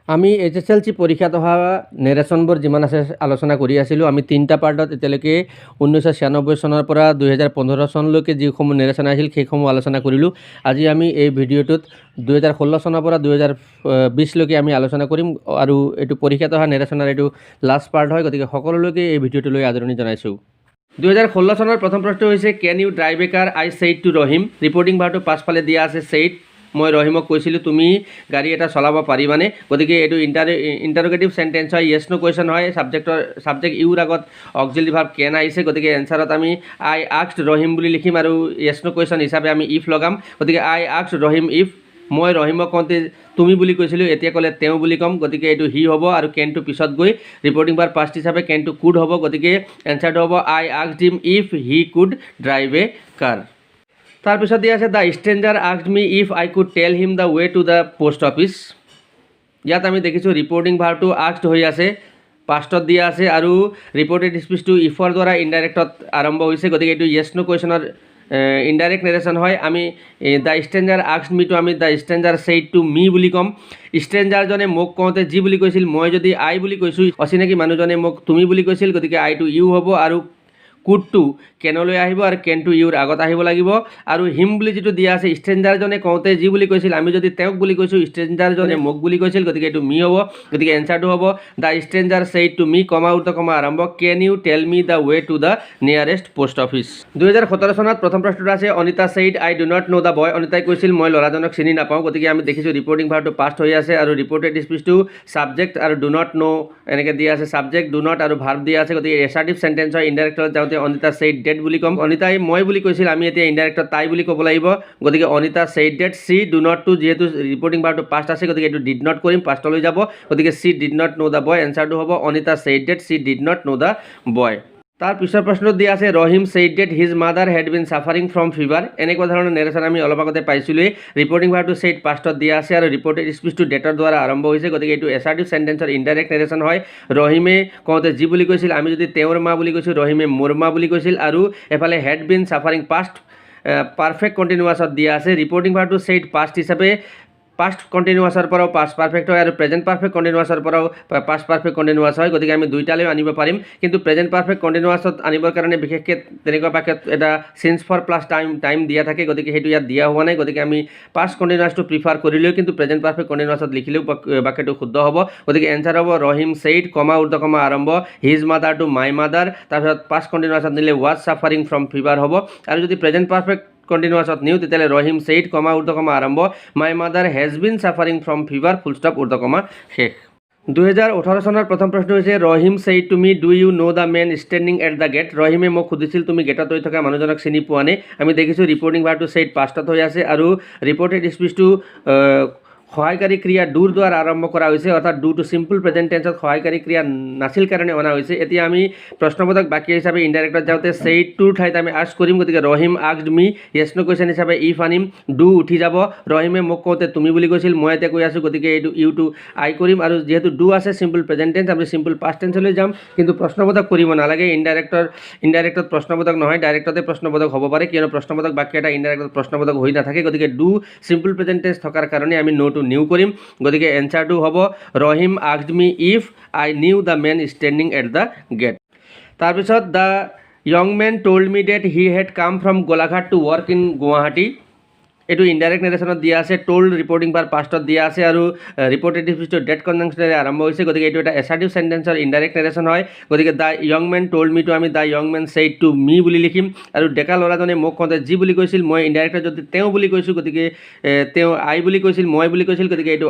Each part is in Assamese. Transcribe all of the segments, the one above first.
আমি HSLC পৰীক্ষাত অহা নেৰেশ্যনবোৰ যিমান আছে আলোচনা কৰি আছিলোঁ। আমি তিনিটা পাৰ্টত এতিয়ালৈকে 1996 চনৰ পৰা 2015 চনলৈকে যিসমূহ নেৰেশ্যন আহিছিল সেইসমূহ আলোচনা কৰিলোঁ। আজি আমি এই ভিডিঅ'টোত 2016 চনৰ পৰা 2020লৈকে আমি আলোচনা কৰিম আৰু এইটো পৰীক্ষাত অহা নেৰেশ্যনৰ এইটো লাষ্ট পাৰ্ট হয়। গতিকে সকলোলৈকে এই ভিডিঅ'টোলৈ আদৰণি জনাইছোঁ। 2016 চনৰ প্ৰথম প্ৰশ্ন হৈছে কেন U drive a car I said two Rahim. Reporting ভাৰটো পাছফালে দিয়া আছে ছেইড। মই ৰহিমক কৈছিলোঁ তুমি গাড়ী এটা চলাব পাৰিবানে। গতিকে এইটো ইণ্টাৰোগেটিভ চেণ্টেন্স হয়, য়েছ ন' কুৱেশ্যন হয়। ছাবজেক্ট ইউৰ আগত অক্সিলাৰী ভাৰ্ব কেন আহিছে। গতিকে এনচাৰত আমি আই আস্কড ৰহিম বুলি লিখিম আৰু য়েছ ন' কুৱেশ্যন হিচাপে আমি ইফ লগাম। গতিকে আই আস্কড ৰহিম ইফ। মই ৰহিমক কওঁতে তুমি বুলি কৈছিলোঁ, এতিয়া ক'লে তেওঁ বুলি ক'ম। গতিকে এইটো হি হ'ব আৰু কেনটো পিছত গৈ ৰিপৰ্টিং ভাৰ্ব পাষ্ট হিচাপে কেনটো কুড হ'ব। গতিকে এনচাৰটো হ'ব I asked him if he could drive a car. তাৰপিছত দিয়া আছে the stranger asked me if I could tell him the way to the post office. ইয়াত আমি দেখিছোঁ ৰিপৰ্টিং ভাৰ্বটো আস্কড হৈ আছে, পাষ্টত দিয়া আছে আৰু ৰিপৰ্টেড স্পীচটো ইফৰ দ্বাৰা ইনডাইৰেক্টত আৰম্ভ হৈছে। গতিকে এইটো য়েছ ন' কুৱেশ্যনৰ ইনডাইৰেক্ট নেৰেশ্যন হয়। আমি দ্য ষ্ট্ৰেঞ্জাৰ আস্কড মিটো আমি the stranger said to me বুলি ক'ম। ষ্ট্ৰেঞ্জাৰজনে মোক কওঁতে যি বুলি কৈছিল, মই যদি আই বুলি কৈছোঁ, অচিনাকি মানুহজনে মোক তুমি বুলি কৈছিল। গতিকে আইটো ইউ হ'ব আৰু কুডটো কেনলৈ আহিব আৰু কেনটো ইউৰ আগত আহিব লাগিব। আৰু হিম বুলি যিটো দিয়া আছে, ষ্ট্ৰেঞ্জাৰজনে কওঁতে যি বুলি কৈছিল, আমি যদি তেওঁক বুলি কৈছোঁ, ষ্ট্ৰেঞ্জাৰজনে মোক বুলি কৈছিল। গতিকে এইটো মি হ'ব। গতিকে এনচাৰটো হ'ব the stranger said to me comma উৰ্ধ কমা আৰম্ভ can you tell me the way to the nearest post office. 2017 চনত প্ৰথম প্ৰশ্নটো আছে Anita said I do not know' the boy. অনিতাই কৈছিল মই ল'ৰাজনক চিনি নাপাওঁ। গতিকে আমি দেখিছোঁ ৰিপৰ্টিং ভাৰ্বটো পাষ্ট হৈ আছে আৰু ৰিপৰ্টেড স্পীচটো ছাবজেক্ট আৰু ডু নট ন' এনেকৈ দিয়া আছে। ছাবজেক্ট ডু নট আৰু ভাৰ্ব দিয়া আছে। গতিকে এছাৰ্টিভ চেণ্টেন্স হয়। ইনডাইৰেক্টত যাওঁতে অনিতা ছেইড ডেট বুলি ক'ম। অনিতাই মই বুলি কৈছিল, আমি এতিয়া ইনডাইৰেক্টত তাই বুলি ক'ব লাগিব। গতিকে Anita said that she do নটটো যিহেতু ৰিপৰ্টিং ভাৰ্বটো পাষ্ট আছে, গতিকে এইটো ডিড নট কৰিম, পাষ্টলৈ যাব। গতিকে she did not know' the boy. এনচাৰটো হ'ব Anita said that she did not know' the boy. তাৰ পিছৰ প্ৰশ্নটো দিয়া আছে Rahim said that his mother had been suffering from fever. এনেকুৱা ধৰণৰ নেৰেশ্যন আমি অলপ আগতে পাইছিলোঁৱেই। ৰিপৰ্টিং ভাৰ্বটো ছেইড পাষ্টত দিয়া আছে আৰু ৰিপৰ্টেড স্পীচটো ডেটৰ দ্বাৰা আৰম্ভ হৈছে। গতিকে এইটো এছাৰ্টিভ চেণ্টেন্সৰ ইনডাইৰেক্ট নেৰেশ্যন হয়। ৰহিমে কওঁতে যি বুলি কৈছিল, আমি যদি তেওঁৰ মা বুলি কৈছোঁ, ৰহিমে মোৰ মা বুলি কৈছিল। আৰু এফালে head been suffering past perfect কণ্টিনিউৱাছত দিয়া আছে। ৰিপৰ্টিং ভাৰ্বটো ছেইড পাষ্ট হিচাপে পাষ্ট কণ্টিনিউৱাছৰ পৰাও পাষ্ট পাৰফেক্ট হয় আৰু প্ৰেজেণ্ট পাৰফেক্ট কণ্টিনিউৱাছৰ পৰাও পাষ্ট পাৰফেক্ট কণ্টিনিউৱাছ হয়। গতিকে আমি দুইটালৈ আনিব পাৰিম, কিন্তু প্ৰেজেণ্ট পাৰফেক্ট কণ্টিনিউৱাছত আনিবৰ কাৰণে বিশেষকৈ তেনেকুৱা বাক্যত এটা চিন্স ফৰ প্লাছ টাইম দিয়া থাকে। গতিকে সেইটো ইয়াত দিয়া হোৱা নাই। গতিকে আমি পাষ্ট কণ্টিনিউৱাছটো প্ৰিফাৰ কৰিলেও কিন্তু প্ৰেজেণ্ট পাৰফেক্ট কণ্টিনিউৱাছত লিখিলেও বাক্যটো শুদ্ধ হ'ব। গতিকে এনচাৰ হ'ব ৰহিম ছেইড কমা উৰ্ধ কমা আৰম্ভ his mother to my mother. তাৰপিছত পাষ্ট কণ্টিনিউৱাছত নিলে ৱাজ ছাফাৰিং ফ্ৰম ফিভাৰ হ'ব। আৰু যদি প্ৰেজেণ্ট পাৰফেক্ট কণ্টিনিউৱাছত নিওঁ তেতিয়াহ'লে ৰহিম ছেইড কমা উৰ্ধ কমা আৰম্ভ my mother has been suffering from fever full stop উৰ্ধ কমা শেষ। 2018 চনৰ প্ৰথম প্ৰশ্ন হৈছে Rahim said to me do you know' the man standing at the gate. ৰহিমে মোক সুধিছিল তুমি গেটত ৰৈ থকা মানুহজনক চিনি পোৱা নে। আমি দেখিছোঁ ৰিপৰ্টিং ভাৰ্বটো ছেইড পাষ্টত হৈ আছে আৰু ৰিপৰ্টেড স্পীচটো সহায়কাৰী ক্ৰিয়া ডুৰ দ্বাৰা আৰম্ভ কৰা হৈছে, অৰ্থাৎ ডুটো চিম্পল প্ৰেজেণ্ট টেন্সত সহায়কাৰী ক্ৰিয়া নাছিল কাৰণে অনা হৈছে। এতিয়া আমি প্ৰশ্নবোধক বাক্য হিচাপে ইনডাইৰেক্টত যাওঁতে ছেইড টুৰ ঠাইত আমি আস্ক কৰিম। গতিকে ৰহিম আস্কড মি য়েছ ন' কুৱেশ্যন হিচাপে ইফ আনিম, ডু উঠি যাব। ৰহিমে মোক কওঁতে তুমি বুলি কৈছিল, মই এতিয়া কৈ আছোঁ। গতিকে এইটো ইউটো আই কৰিম আৰু যিহেতু ডু আছে চিম্পল প্ৰেজেণ্ট টেন্স, আমি চিম্পল পাষ্ট টেন্সলৈ যাম। কিন্তু প্ৰশ্নবোধক কৰিব নালাগে। ইনডাইৰেক্টত প্ৰশ্নবোধক নহয়, ডাইৰেক্টতে প্ৰশ্নবোধক হ'ব পাৰে, কিয়নো প্ৰশ্নবোধক বাক্য এটা ইনডাইৰেক্টত প্ৰশ্নবোধক হৈ নাথাকে। গতিকে ডু চিম্পল প্ৰেজেণ্ট টেন্স থকাৰ কাৰণে আমি ন'টো নিউ কৰিম। গতিকে এনচাৰটো হ'ব Rahim asked me if I knew the man standing at the gate. তাৰপিছত the young man told me that he had come from Golaghat to work in Guwahati. এইটো ইনডাইৰেক্ট নেৰেশ্যনত দিয়া আছে। ট'ল্ড ৰিপৰ্টিং ভাৰ্ব পাষ্টত দিয়া আছে আৰু ৰিপৰ্টেড স্পীচটো ডেট কনজাংশ্যনেৰে আৰম্ভ হৈছে। গতিকে এইটো এটা এছাৰ্টিভ চেণ্টেন্সৰ ইনডাইৰেক্ট নেৰেশ্যন হয়। গতিকে দ্য য়ং মেন ট'ল্ড মিটো আমি the young man said to me বুলি লিখিম আৰু ডেকা ল'ৰাজনে মোক কওঁতে যি বুলি কৈছিল, মই ইনডাইৰেক্টত যদি তেওঁ বুলি কৈছোঁ, গতিকে তেওঁ আই বুলি কৈছিল, মই বুলি কৈছিল। গতিকে এইটো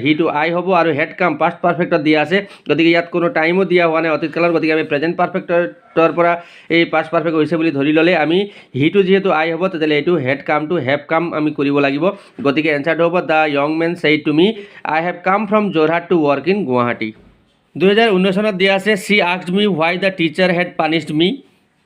হিটো আই হ'ব আৰু হেড কাম পাষ্ট পাৰফেক্টত দিয়া আছে। গতিকে ইয়াত কোনো টাইমো দিয়া হোৱা নাই অতীতকালৰ। গতিকে আমি প্ৰেজেণ্ট পাৰফেক্টৰ পৰা এই পাষ্ট পাৰফেক্ট হৈছে বুলি ধৰি ল'লে আমি হিটো যিহেতু আই হ'ব, তেতিয়াহ'লে এইটো হেড কামটো হেভ কাম আমি কৰিব লাগিব। গতিকে এনচাৰটো হ'ব the young man said to me I have come from Jorhat to work in Guwahati. 2019 চনত দিয়া আছে she asked me why the teacher had punished me.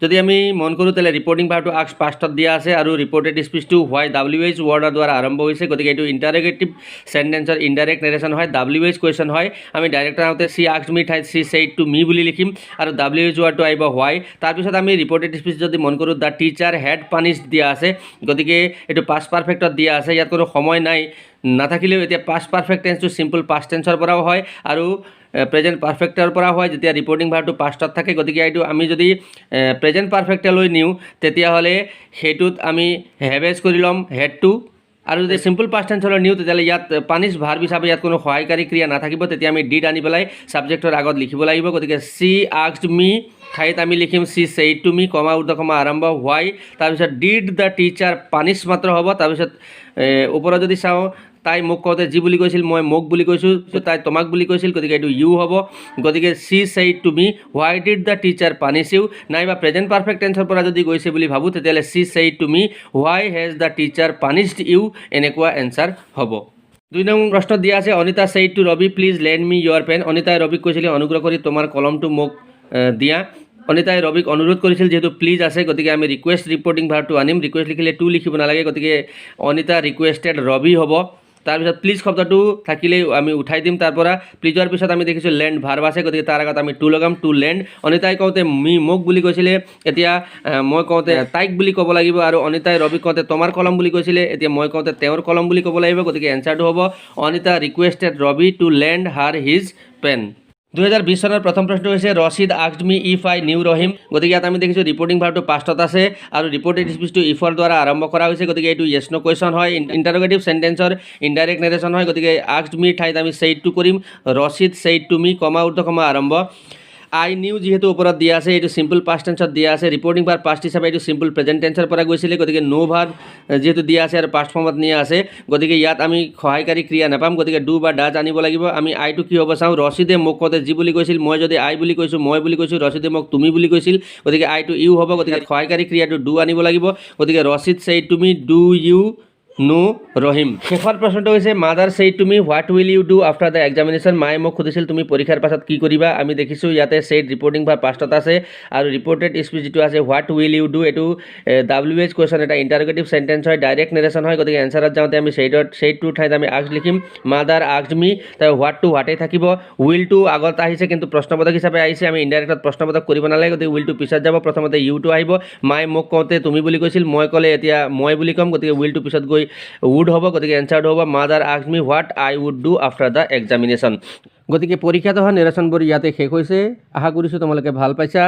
যদি আমি মন কৰোঁ তেতিয়াহ'লে ৰিপৰ্টিং ভাৰ্বটো আস্ক পাষ্টত দিয়া আছে আৰু ৰিপৰ্টেড স্পীচটো হোৱাই WH ৱৰ্ডৰ দ্বাৰা আৰম্ভ হৈছে। গতিকে এইটো ইণ্টাৰোগেটিভ চেণ্টেন্সৰ ইনডাইৰেক্ট নেৰেশ্যন হয়, WH কুৱেশ্যন হয়। আমি ডাইৰেক্ট আহোঁতে চি আস্কড মি ঠাইত চি ছেইড টু মি বুলি লিখিম আৰু WH ৱৰ্ডটো আহিব হোৱাই। তাৰপিছত আমি ৰিপৰ্টেড স্পীচ যদি মন কৰোঁ দ্য টিচাৰ হেড পানিছড দিয়া আছে। গতিকে এইটো পাষ্ট পাৰফেক্টত দিয়া আছে, ইয়াত কোনো সময় নাই। নাথাকিলেও এতিয়া পাষ্ট পাৰফেক্ট টেন্সটো চিম্পল পাষ্ট টেন্সৰ পৰাও হয় আৰু প্ৰেজেণ্ট পাৰফেক্টৰ পৰা হয় যেতিয়া ৰিপৰ্টিং ভাৰ্বটো পাষ্টত থাকে। গতিকে এইটো আমি যদি প্ৰেজেণ্ট পাৰফেক্টলৈ নিওঁ তেতিয়াহ'লে সেইটোত আমি হেভেজ কৰি ল'ম হেড টু, আৰু যদি চিম্পল পাষ্ট টেন্সলৈ নিওঁ তেতিয়াহ'লে ইয়াত পানিছ ভাৰ্ব হিচাপে ইয়াত কোনো সহায়কাৰী ক্ৰিয়া নাথাকিব, তেতিয়া আমি ডিড আনি পেলাই ছাবজেক্টৰ আগত লিখিব লাগিব। গতিকে চি আস্কড মি ঠাইত আমি লিখিম she said to me comma উৰ্ধকমা আৰম্ভ হোৱাই, তাৰপিছত ডিড দ্য টিচাৰ পানিছ মাত্ৰ হ'ব। তাৰপিছত ওপৰত যদি চাওঁ তাই মোক কওঁতে যি বুলি কৈছিল মই মোক বুলি কৈছোঁ, তাই তোমাক বুলি কৈছিল গতিকে এইটো ইউ হ'ব। গতিকে she said to me why did the teacher punish you, নাইবা প্ৰেজেণ্ট পাৰফেক্ট টেন্সৰ পৰা যদি গৈছে বুলি ভাবোঁ তেতিয়াহ'লে she said to me why has the teacher punished you, এনেকুৱা এনচাৰ হ'ব। 2 নং প্ৰশ্নত দিয়া আছে Anita said to Rabi please lend me your pen. অনিতাই ৰবিক কৈছিলে অনুগ্ৰহ কৰি তোমাৰ কলমটো মোক দিয়া। অনিতাই ৰবিক অনুৰোধ কৰিছিল, যিহেতু প্লিজ আছে গতিকে আমি ৰিকুৱেষ্ট ৰিপৰ্টিং ভাৰ্বটো আনিম। ৰিকুৱেষ্ট লিখিলে টু লিখিব নালাগে, গতিকে অনিতা ৰিকুৱেষ্টেড ৰবি হ'ব। তাৰপিছত প্লিজ শব্দটো থাকিলেই আমি উঠাই দিম তাৰ পৰা। প্লিজৰ পিছত আমি দেখিছোঁ লেণ্ড ভাৰ্ব আছে, গতিকে তাৰ আগত আমি টু লগাম, টু লেণ্ড। অনিতাই কওঁতে মোক বুলি কৈছিলে, এতিয়া মই কওঁতে তাইক বুলি ক'ব লাগিব, আৰু অনিতাই ৰবিক কওঁতে তোমাৰ কলম বুলি কৈছিলে, এতিয়া মই কওঁতে তেওঁৰ কলম বুলি ক'ব লাগিব। গতিকে এনচাৰটো হ'ব Anita requested Rabi to lend her his pen. 2020 চনৰ প্ৰথম প্ৰশ্ন হৈছে Rashid asked me if I knew Rahim. গতিকে ইয়াত আমি দেখিছোঁ ৰিপৰ্টিং ভাৰ্বটো পাষ্টত আছে আৰু ৰিপৰ্টেড স্পীচটো ইফৰ দ্বাৰা আৰম্ভ কৰা হৈছে। গতিকে এইটো য়েছ ন' কুৱেশ্যন হয়, ইণ্টাৰোগেটিভ চেণ্টেন্সৰ ইনডাইৰেক্ট নেৰেশ্যন হয়। গতিকে আস্কড মিৰ ঠাইত আমি ছেইড টু কৰিম, ৰচিদ ছেইড টু মি কমা উৰ্ধকমা আৰম্ভ। আই নিউ যিহেতু ওপৰত দিয়া আছে এইটো চিম্পল পাষ্ট টেন্সত দিয়া আছে, ৰিপৰ্টিং ভাৰ্ব পাষ্ট হিচাপে এইটো চিম্পল প্ৰেজেণ্ট টেন্সৰ পৰা গৈছিলে। গতিকে ন' ভাৰ্ব যিহেতু দিয়া আছে আৰু পাষ্ট ফৰ্মত নিয়া আছে, গতিকে ইয়াত আমি সহায়কাৰী ক্ৰিয়া নাপাম। গতিকে ডু বা ডাজ আনিব লাগিব। আমি আইটো কি হ'ব চাওঁ, ৰচিদে মোক কওঁতে যি বুলি কৈছিল, মই যদি আই বুলি কৈছোঁ মই বুলি কৈছোঁ, ৰচিদে মোক তুমি বুলি কৈছিল, গতিকে আইটো ইউ হ'ব। গতিকে সহায়কাৰী ক্ৰিয়াটো ডু আনিব লাগিব। গতিকে Rashid said to me do you know Rahim. শেষৰ প্ৰশ্নটো হৈছে mother said to me what will you do after the examination. মায়ে মোক সুধিছিল তুমি পৰীক্ষাৰ পাছত কি কৰিবা। আমি দেখিছোঁ ইয়াতে ছেইড ৰিপৰ্টিং ভাৰ্ব পাষ্টত আছে আৰু ৰিপৰ্টেড স্পীচ যিটো আছে হোৱাট উইল ইউ ডু, এইটো WH কুৱেশ্যন, এটা ইণ্টাৰোগেটিভ চেণ্টেন্স হয়, ডাইৰেক্ট নেৰেশ্যন হয়। গতিকে এনচাৰত যাওঁতে আমি ছেইড টুৰ ঠাইত আমি আস্কড লিখিম, মাদাৰ আস্কড মি, তাৰ হোৱাট টু হোৱাটেই থাকিব। উইল টু আগত আহিছে কিন্তু প্ৰশ্নবোধক হিচাপে আহিছে, আমি ইনডাইৰেক্টত প্ৰশ্নবোধক কৰিব নালাগে, গতিকে উইল টু পিছত যাব। প্ৰথমতে ইউটো আহিব, মায়ে মোক কওঁতে তুমি বুলি কৈছিল, মই ক'লে এতিয়া মই বুলি ক'ম, গতিকে উইল টু পিছত গৈ উড হ'ব। গতিকে এনচাৰটো হ'ব mother asked me what I would do after the examination. গতিকে পৰীক্ষাত অহা নেৰেশ্যনবোৰ ইয়াতে শেষ হৈছে। আশা কৰিছোঁ তোমালোকে ভাল পাইছা।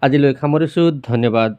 আজিলৈ সামৰিছোঁ, ধন্যবাদ।